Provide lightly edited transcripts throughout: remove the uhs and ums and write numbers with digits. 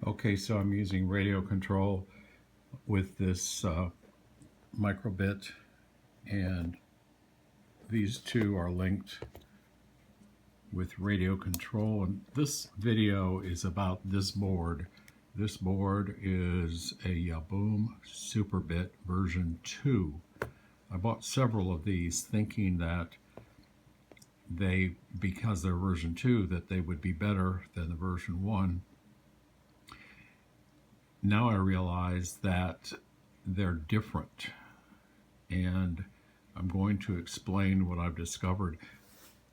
Okay, so I'm using radio control with this microbit, and these two are linked with radio control. And this video is about this board. This board is a Yahboom Superbit version 2. I bought several of these thinking that because they're version 2, that they would be better than the version 1. Now I realize that they're different, and I'm going to explain what I've discovered.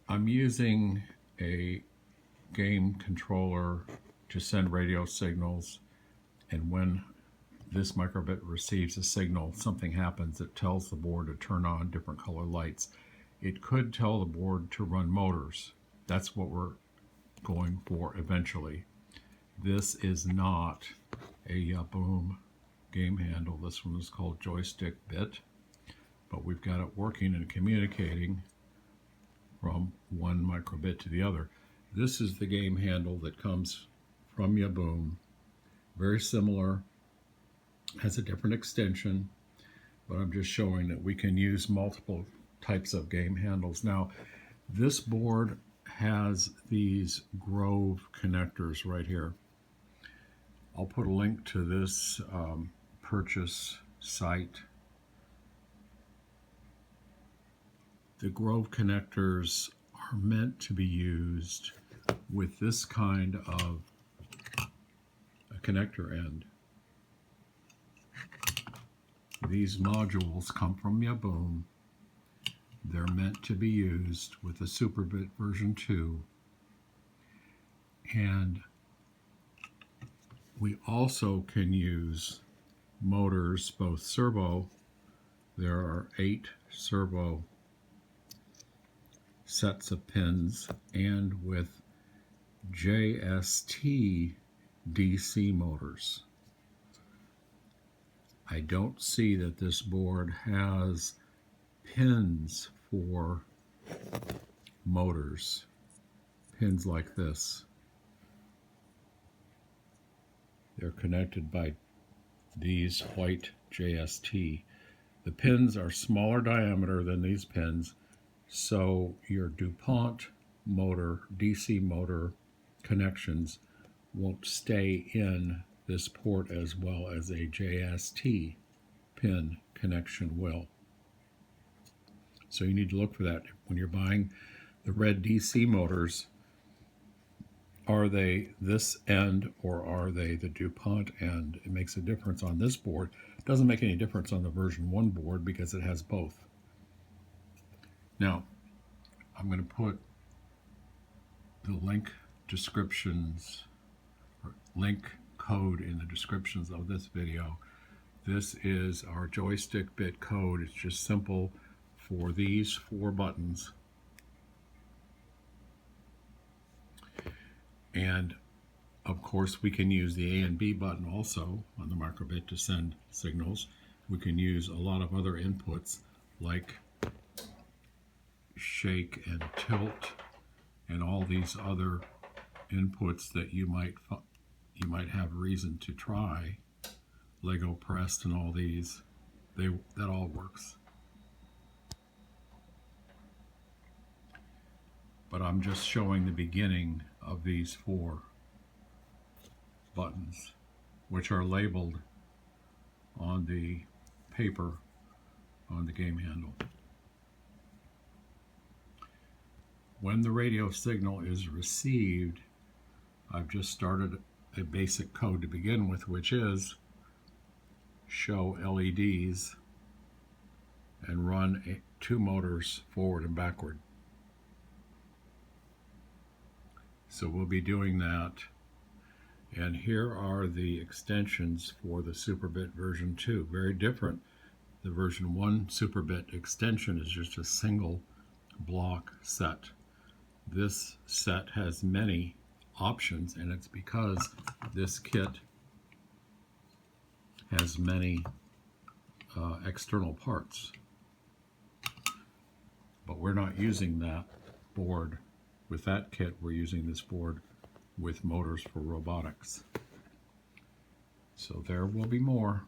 I'm using a game controller to send radio signals, and when this microbit receives a signal, something happens that tells the board to turn on different color lights. It could tell the board to run motors. That's what we're going for eventually. This is not a Yahboom game handle. This one is called Joystick Bit, but we've got it working and communicating from one microbit to the other. This is the game handle that comes from Yahboom. Very similar, has a different extension, but I'm just showing that we can use multiple types of game handles. Now, this board has these Grove connectors right here. I'll put a link to this purchase site. The Grove connectors are meant to be used with this kind of a connector end. These modules come from Yahboom. They're meant to be used with the Superbit version 2. And we also can use motors, both servo. There are 8 servo sets of pins, and with JST DC motors. I don't see that this board has pins for motors, pins like this. They're connected by these white JST. The pins are smaller diameter than these pins, so your DuPont motor, DC motor connections won't stay in this port as well as a JST pin connection will. So you need to look for that when you're buying the red DC motors. Are they this end or are they the DuPont end? It makes a difference on this board. It doesn't make any difference on the version 1 board because it has both. Now, I'm going to put the link descriptions, or link code in the descriptions of this video. This is our joystick bit code. It's just simple for these 4 buttons. And of course we can use the A and B button also on the microbit to send signals. We can use a lot of other inputs like shake and tilt and all these other inputs that you might have reason to try. Lego pressed and all these, that all works. But I'm just showing the beginning of these 4 buttons, which are labeled on the paper on the game handle. When the radio signal is received, I've just started a basic code to begin with, which is show LEDs and run 2 motors forward and backward. So we'll be doing that. And here are the extensions for the Superbit version 2. Very different. The version 1 Superbit extension is just a single block set. This set has many options, and it's because this kit has many external parts. But we're not using that board with that kit. We're using this board with motors for robotics. So there will be more.